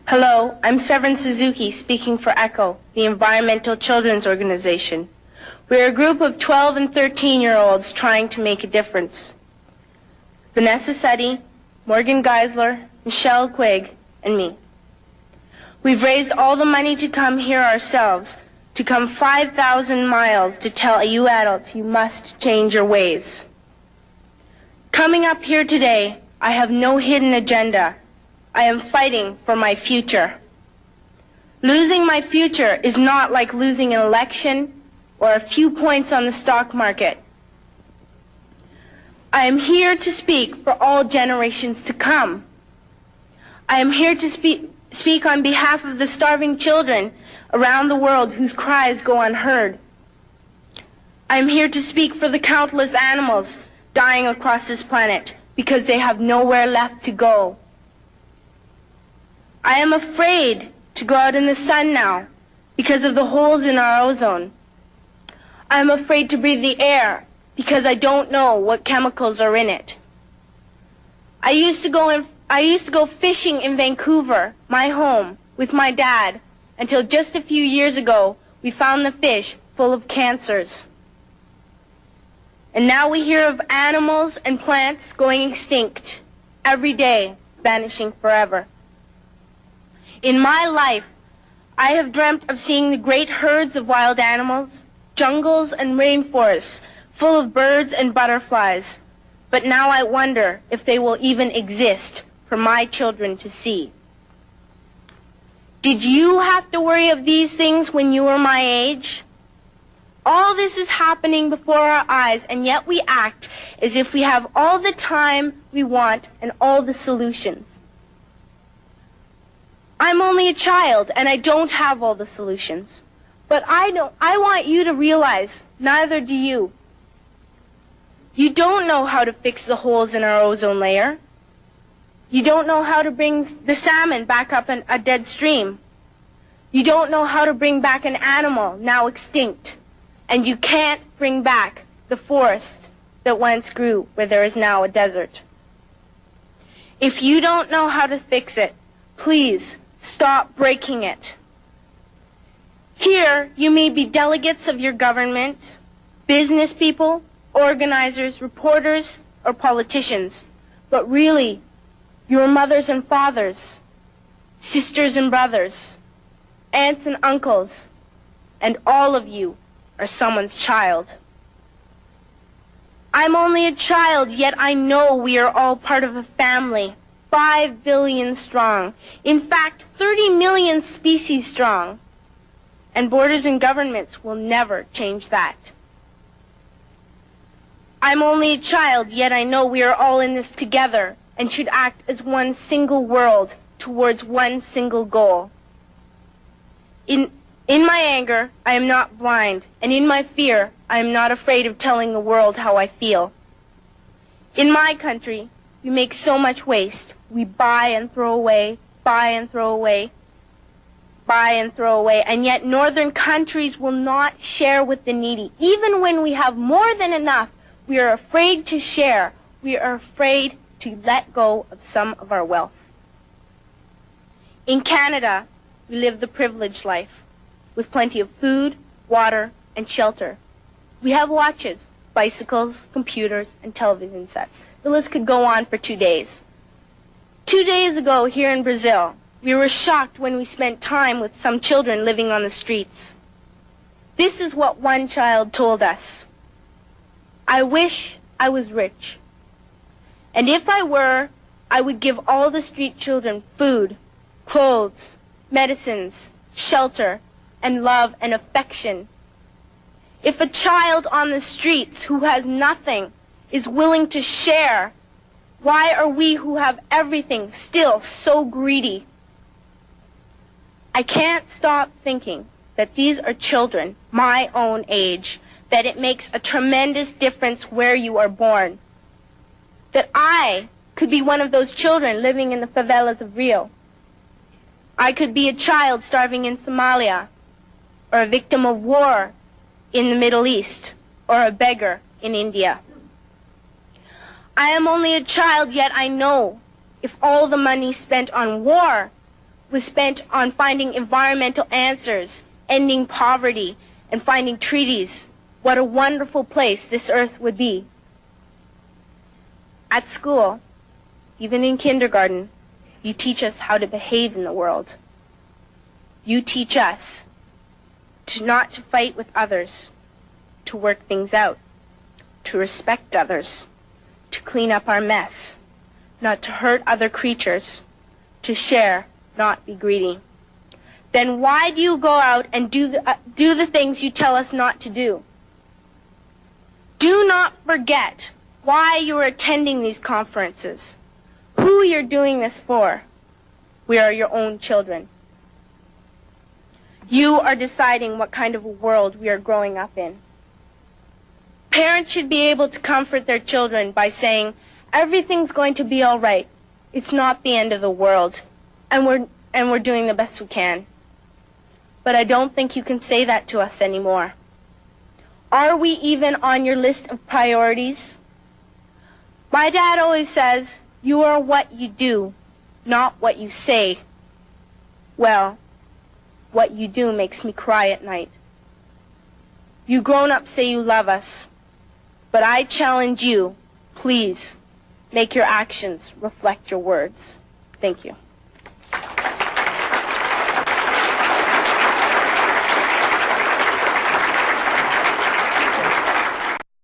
Hello, I'm Severin Suzuki, speaking for ECHO, the Environmental Children's Organization. We're a group of 12 and 13-year-olds trying to make a difference. Vanessa Seti, Morgan Geisler, Michelle Quigg, and me. We've raised all the money to come here ourselves, to come 5,000 miles to tell you adults you must change your ways. Coming up here today, I have no hidden agenda. I am fighting for my future. Losing my future is not like losing an election or a few points on the stock market. I am here to speak for all generations to come. I am here to speak on behalf of the starving children around the world whose cries go unheard. I am here to speak for the countless animals dying across this planet because they have nowhere left to go. I am afraid to go out in the sun now because of the holes in our ozone. I am afraid to breathe the air because I don't know what chemicals are in it. I used to go fishing in Vancouver, my home, with my dad, until just a few years ago we found the fish full of cancers. And now we hear of animals and plants going extinct, every day vanishing forever. In my life, I have dreamt of seeing the great herds of wild animals, jungles and rainforests full of birds and butterflies. But now I wonder if they will even exist for my children to see. Did you have to worry of these things when you were my age? All this is happening before our eyes, and yet we act as if we have all the time we want and all the solutions. I'm only a child, and I don't have all the solutions. But I want you to realize, neither do you. You don't know how to fix the holes in our ozone layer. You don't know how to bring the salmon back up in a dead stream. You don't know how to bring back an animal now extinct. And you can't bring back the forest that once grew where there is now a desert. If you don't know how to fix it, please stop breaking it. Here, you may be delegates of your government, business people, organizers, reporters, or politicians, but really, your mothers and fathers, sisters and brothers, aunts and uncles, and all of you are someone's child. I'm only a child, yet I know we are all part of a family, 5 billion strong. In fact, 30 million species strong. And borders and governments will never change that. I'm only a child, yet I know we are all in this together and should act as one single world towards one single goal. In my anger, I am not blind, and in my fear, I am not afraid of telling the world how I feel. In my country, we make so much waste. We buy and throw away, buy and throw away, buy and throw away, and yet northern countries will not share with the needy. Even when we have more than enough, we are afraid to share. We are afraid to let go of some of our wealth. In Canada, we live the privileged life, with plenty of food, water, and shelter. We have watches, bicycles, computers, and television sets. The list could go on for 2 days. 2 days ago, here in Brazil, we were shocked when we spent time with some children living on the streets. This is what one child told us. I wish I was rich. And if I were, I would give all the street children food, clothes, medicines, shelter, and love and affection. If a child on the streets who has nothing is willing to share, why are we who have everything still so greedy? I can't stop thinking that these are children my own age, that it makes a tremendous difference where you are born. That I could be one of those children living in the favelas of Rio. I could be a child starving in Somalia, or a victim of war in the Middle East, or a beggar in India. I am only a child, yet I know if all the money spent on war was spent on finding environmental answers, ending poverty, and finding treaties, what a wonderful place this earth would be. At school, even in kindergarten, you teach us how to behave in the world. You teach us not to fight with others, to work things out, to respect others, to clean up our mess, not to hurt other creatures, to share, not be greedy. Then why do you go out and do the things you tell us not to do? Do not forget why you are attending these conferences, who you're doing this for. We are your own children. You are deciding what kind of a world we are growing up in. Parents should be able to comfort their children by saying, everything's going to be all right. It's not the end of the world, and we're doing the best we can. But I don't think you can say that to us anymore. Are we even on your list of priorities? My dad always says, you are what you do, not what you say. Well, what you do makes me cry at night. You grown-ups say you love us, but I challenge you, please, make your actions reflect your words. Thank you.